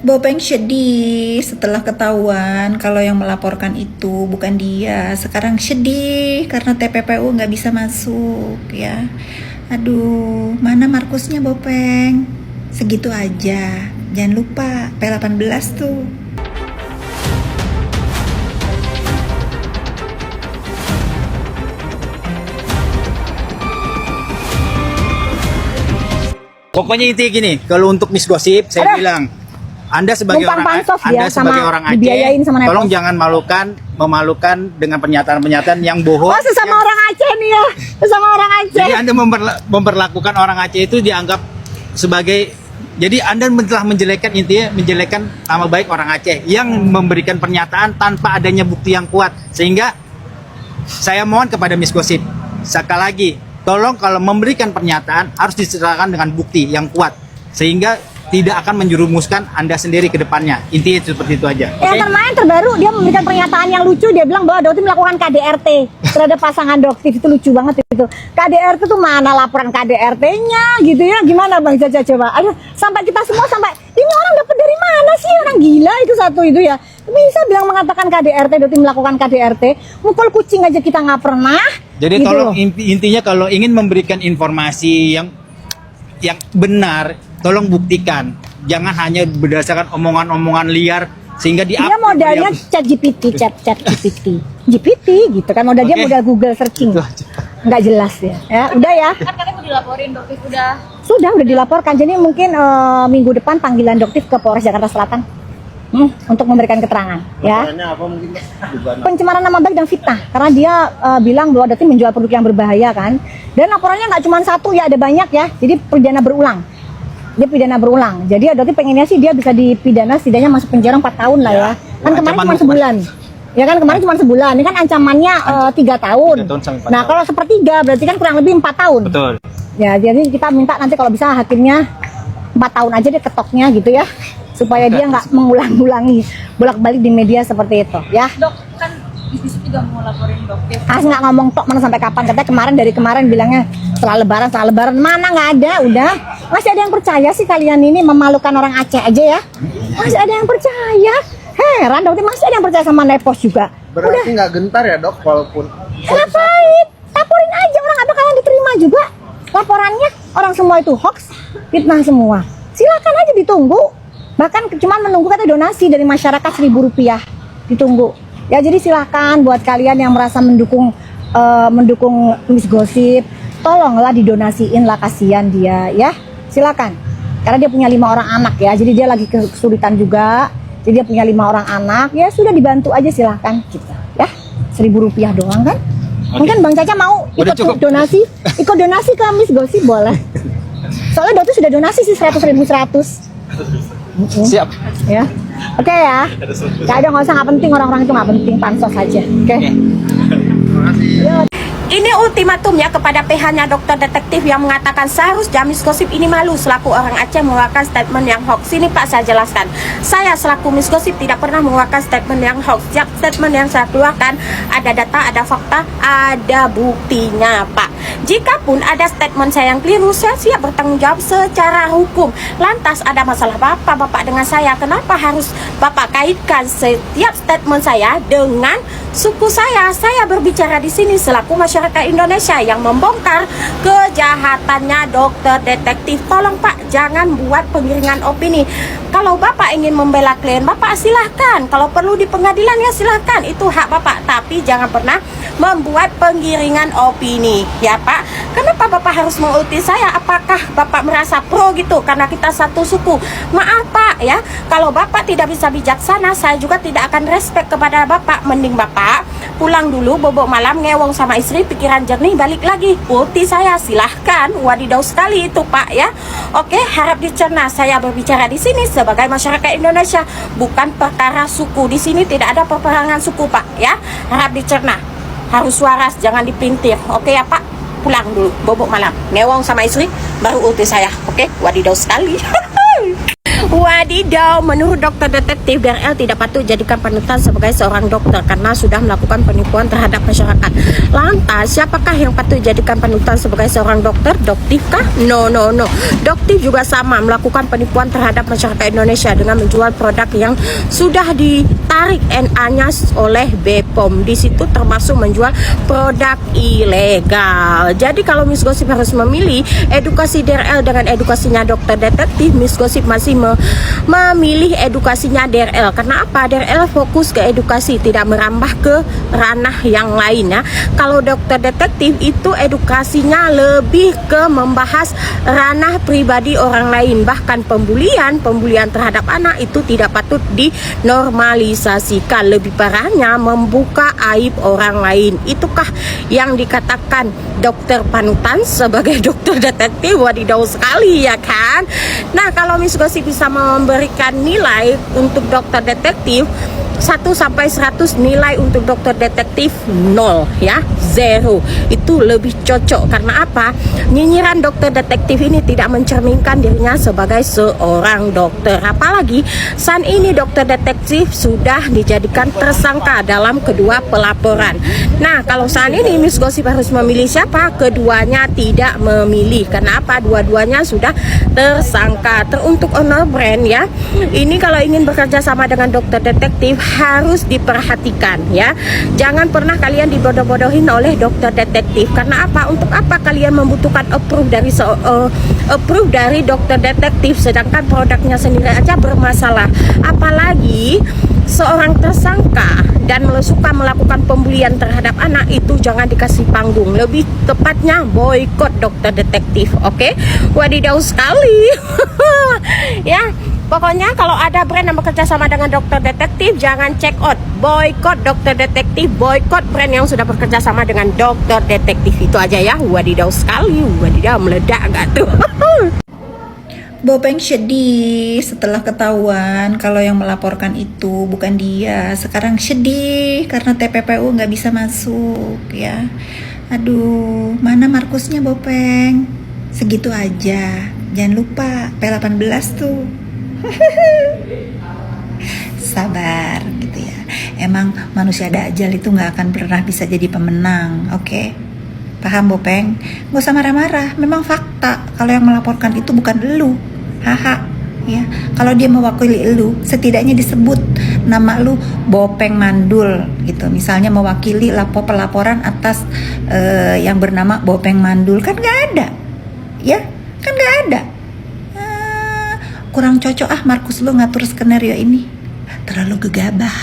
Bopeng sedih setelah ketahuan kalau yang melaporkan itu bukan dia. Sekarang sedih karena TPPU nggak bisa masuk ya. Aduh, mana Markusnya Bopeng? Segitu aja. Jangan lupa P18 tuh. Pokoknya intinya gini, kalau untuk Miss Gosip, saya bilang, Anda sebagai orang Aceh, tolong jangan memalukan dengan pernyataan-pernyataan yang bohong. Oh, sesama orang Aceh nih ya, sesama orang Aceh. Jadi Anda memperlakukan orang Aceh itu dianggap sebagai, jadi Anda telah menjelekkan nama baik orang Aceh yang memberikan pernyataan tanpa adanya bukti yang kuat. Sehingga saya mohon kepada Miss Gosip, sekali lagi, tolong kalau memberikan pernyataan harus diserahkan dengan bukti yang kuat sehingga tidak akan menjerumuskan Anda sendiri ke depannya. Intinya seperti itu aja. Yang terbaru dia memberikan pernyataan yang lucu, dia bilang bahwa Doktif melakukan KDRT terhadap pasangan Doktif. Itu lucu banget itu. KDRT tuh mana laporan KDRT-nya gitu ya? Gimana Bang Caca coba? Aduh, sampai kita semua ini orang dapat dari mana sih, orang gila itu satu itu ya. Bisa bilang mengatakan KDRT, Doktif melakukan KDRT, mukul kucing aja kita nggak pernah. Jadi gitu tolong intinya kalau ingin memberikan informasi yang benar, tolong buktikan. Jangan hanya berdasarkan omongan-omongan liar sehingga dia modalnya chat GPT gitu kan, modal dia modal Google searching. Nggak jelas ya. Udah ya. Kan katanya mau dilaporin Doktif Sudah dilaporkan. Jadi mungkin minggu depan panggilan Doktif ke Polres Jakarta Selatan. Untuk memberikan keterangan ya. Apa mungkin, pencemaran nama baik dan fitnah karena dia bilang bahwa Doktif menjual produk yang berbahaya kan, dan laporannya nggak cuma satu ya, ada banyak ya, jadi pidana berulang, jadi Doktif pengennya sih dia bisa dipidana setidaknya masuk penjara 4 tahun lah ya. Kan kemarin cuma sebulan ya kan, kemarin cuma sebulan, ini kan ancamannya 3 tahun. Nah kalau sepertiga berarti kan kurang lebih 4 tahun. Betul ya, jadi kita minta nanti kalau bisa hakimnya 4 tahun aja deh ketoknya gitu ya, supaya dia nggak mengulang-ulangi bolak-balik di media seperti itu ya. Dok, kan bisnis juga mau laporin Doktif. Nggak ngomong tok mana sampai kapan, katanya dari kemarin bilangnya setelah lebaran, mana nggak ada, udah. Masih ada yang percaya sih kalian ini memalukan orang Aceh aja ya, masih ada yang percaya. Heran Doktif masih ada yang percaya sama Nepos juga. Berarti nggak gentar ya Dok, walaupun ngapain, laporin aja, orang nggak bakalan diterima juga laporannya, orang semua itu hoax, fitnah semua. Silakan aja ditunggu, bahkan cuma menunggu kata donasi dari masyarakat Rp1.000 ditunggu ya. Jadi silakan buat kalian yang merasa mendukung Miss Gosip, tolonglah didonasiin lah, kasihan dia ya. Silakan, karena dia punya 5 orang anak ya, jadi dia lagi kesulitan juga, jadi dia punya 5 orang anak ya, sudah dibantu aja silahkan kita ya. Rp1.000 doang kan. Mungkin Bang Caca mau ikut donasi ke Miss Gosip boleh. Soalnya Doktif sudah donasi sih 100.100. Siap Ya, oke ya. Nggak usah, nggak penting, orang-orang itu nggak penting, pansos aja. Oke. terima kasih. Ini ultimatumnya kepada PH-nya dokter detektif yang mengatakan seharusnya Miss Gosip ini malu selaku orang Aceh mengeluarkan statement yang hoax. Ini Pak, saya jelaskan. Saya selaku Miss Gosip tidak pernah mengeluarkan statement yang hoax. Statement yang saya keluarkan ada data, ada fakta, ada buktinya Pak. Jikapun ada statement saya yang keliru, saya siap bertanggung jawab secara hukum. Lantas ada masalah Bapak dengan saya, kenapa harus Bapak kaitkan setiap statement saya dengan suku saya? Saya berbicara di sini selaku masyarakat Indonesia yang membongkar kejahatannya dokter detektif. Tolong Pak, jangan buat penggiringan opini. Kalau Bapak ingin membela klien Bapak silahkan, kalau perlu di pengadilan ya silahkan, itu hak Bapak. Tapi jangan pernah membuat penggiringan opini ya Pak. Kenapa Bapak harus mengulti saya? Apakah Bapak merasa pro gitu karena kita satu suku? Maaf Pak ya, kalau Bapak tidak bisa bijaksana, saya juga tidak akan respect kepada Bapak. Mending Bapak pulang dulu, bobok malam, ngewong sama istri, pikiran jernih, balik lagi ulti saya silahkan. Wadidaw sekali itu Pak ya. Oke, harap dicerna. Saya berbicara di sini sebagai masyarakat Indonesia, bukan perkara suku. Di sini tidak ada peperangan suku Pak ya. Harap dicerna, harus waras, jangan dipintir. Oke ya Pak, pulang dulu, bobok malam, ngewong sama istri, baru ulti saya. Oke, wadidaw sekali. Wadidaw, menurut dokter detektif, DRL tidak patut jadikan panutan sebagai seorang dokter karena sudah melakukan penipuan terhadap masyarakat. Lantas, siapakah yang patut jadikan panutan sebagai seorang dokter? Doktif kah? No. Doktif juga sama melakukan penipuan terhadap masyarakat Indonesia dengan menjual produk yang sudah ditarik NA-nya oleh BPOM. Di situ termasuk menjual produk ilegal. Jadi kalau Miss Gosip harus memilih edukasi DRL dengan edukasinya dokter detektif, Miss Gosip masih memilih edukasinya DRL. Karena apa? DRL fokus ke edukasi, tidak merambah ke ranah yang lainnya. Kalau dokter detektif itu edukasinya lebih ke membahas ranah pribadi orang lain. Bahkan pembulian terhadap anak itu tidak patut dinormalisasikan. Lebih parahnya membuka aib orang lain. Itukah yang dikatakan dokter panutan sebagai dokter detektif? Wadidaw sekali ya kan. Nah, kalau Miss Gosip bisa memberikan nilai untuk dokter detektif 1 sampai 100, nilai untuk dokter detektif 0 ya, 0. Itu lebih cocok. Karena apa? Nyinyiran dokter detektif ini tidak mencerminkan dirinya sebagai seorang dokter. Apalagi saat ini dokter detektif sudah dijadikan tersangka dalam kedua pelaporan. Nah, kalau saat ini Miss Gosip harus memilih siapa? Keduanya tidak memilih. Kenapa? Dua-duanya sudah tersangka. Teruntuk owner brand ya, ini kalau ingin bekerja sama dengan dokter detektif harus diperhatikan ya. Jangan pernah kalian dibodoh-bodohin oleh dokter detektif. Karena apa? Untuk apa kalian membutuhkan approve dari dokter detektif sedangkan produknya sendiri aja bermasalah? Apalagi seorang tersangka dan suka melakukan pembulian terhadap anak, itu jangan dikasih panggung. Lebih tepatnya boykot dokter detektif. Oke? Wadidaw sekali. Ya, pokoknya kalau ada brand yang bekerja sama dengan dokter detektif, jangan check out. Boykot dokter detektif, boykot brand yang sudah bekerja sama dengan dokter detektif. Itu aja ya. Wadidaw sekali. Wadidaw, meledak gak tuh? Bopeng sedih setelah ketahuan kalau yang melaporkan itu bukan dia. Sekarang sedih karena TPPU nggak bisa masuk ya. Aduh, mana Markusnya Bopeng? Segitu aja. Jangan lupa P18 tuh. Sabar gitu ya. Emang manusia dajal itu nggak akan pernah bisa jadi pemenang, oke? Paham Bopeng? Gak usah marah-marah. Memang fakta kalau yang melaporkan itu bukan elu. Haha, ya. Kalau dia mewakili elu, setidaknya disebut nama lu Bopeng Mandul gitu. Misalnya mewakili pelaporan atas yang bernama Bopeng Mandul, kan nggak ada, ya? Kan nggak ada. Kurang cocok Markus lu ngatur skenario ini. Terlalu gegabah.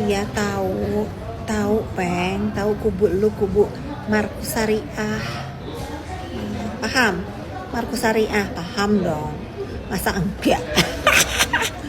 Iya tahu Peng, tahu kubu Markus Syariah. Paham? Markus Syariah, paham dong. Masa enggak?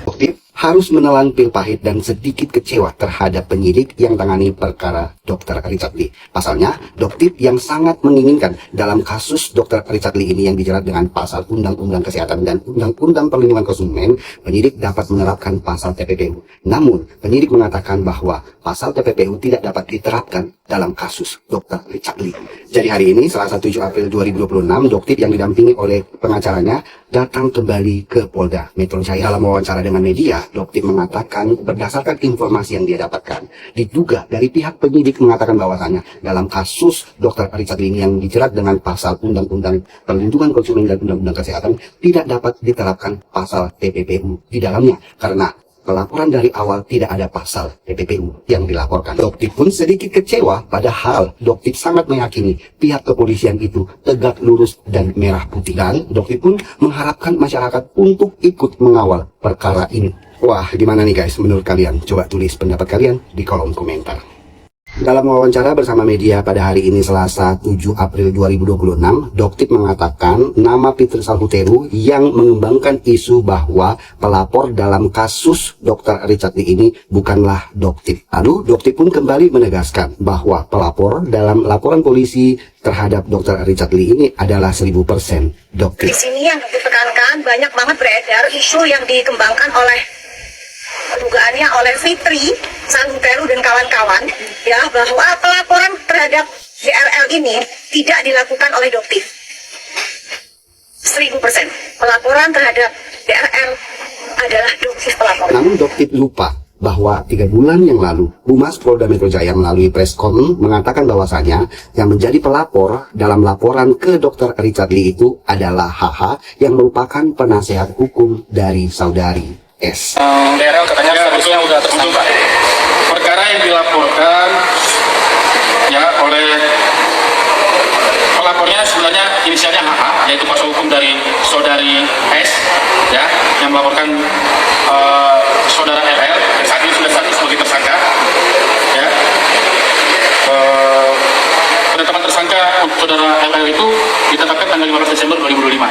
Doktif harus menelan pil pahit dan sedikit kecewa terhadap penyidik yang tangani perkara Dr. Richard Lee. Pasalnya, Doktif yang sangat menginginkan dalam kasus Dr. Richard Lee ini yang dijerat dengan pasal Undang-Undang Kesehatan dan Undang-Undang Perlindungan Konsumen, penyidik dapat menerapkan pasal TPPU. Namun, penyidik mengatakan bahwa pasal TPPU tidak dapat diterapkan dalam kasus Dr. Richard Lee. Jadi hari ini, Selasa 7 April 2026, Doktif yang didampingi oleh pengacaranya datang kembali ke Polda Metro Jaya. Dalam wawancara dengan media, Doktif mengatakan berdasarkan informasi yang dia dapatkan, diduga dari pihak penyidik mengatakan bahwasannya dalam kasus Dr. Richard Lee yang dijerat dengan pasal Undang-Undang Perlindungan Konsumen dan Undang-Undang Kesehatan tidak dapat diterapkan pasal TPPU di dalamnya karena pelaporan dari awal tidak ada pasal TPPU yang dilaporkan. Doktif pun sedikit kecewa, padahal Doktif sangat meyakini pihak kepolisian itu tegak lurus dan merah putih. Dan Doktif pun mengharapkan masyarakat untuk ikut mengawal perkara ini. Wah, gimana nih guys menurut kalian? Coba tulis pendapat kalian di kolom komentar. Dalam wawancara bersama media pada hari ini Selasa 7 April 2026, Doktif mengatakan nama Peter Salhuteru yang mengembangkan isu bahwa pelapor dalam kasus Dr. Richard Lee ini bukanlah Doktif. Lalu Doktif pun kembali menegaskan bahwa pelapor dalam laporan polisi terhadap Dr. Richard Lee ini adalah 1000% Doktif. Di sini yang ditekankan banyak banget beredar isu yang dikembangkan oleh dugaannya oleh Fitri, Salhuteru dan kawan-kawan ya bahwa pelaporan terhadap DRL ini tidak dilakukan oleh Doktif. 1000%. Pelaporan terhadap DRL adalah dosis pelaporan. Namun Doktip lupa bahwa 3 bulan yang lalu, Humas Polda Metro Jaya melalui Preskon mengatakan bahwasanya yang menjadi pelapor dalam laporan ke Dr. Richard Lee itu adalah HH yang merupakan penasehat hukum dari saudari S. DRL katanya seharusnya udah tersangka. Perkara yang dilaporkan ya oleh pelapornya sebenarnya inisialnya HH, yaitu kuasa hukum dari saudari S, ya, yang melaporkan saudara RL yang saat ini sudah status sebagai tersangka, ya. Penetapan tersangka untuk saudara RL itu ditetapkan tanggal 15 Desember 2025.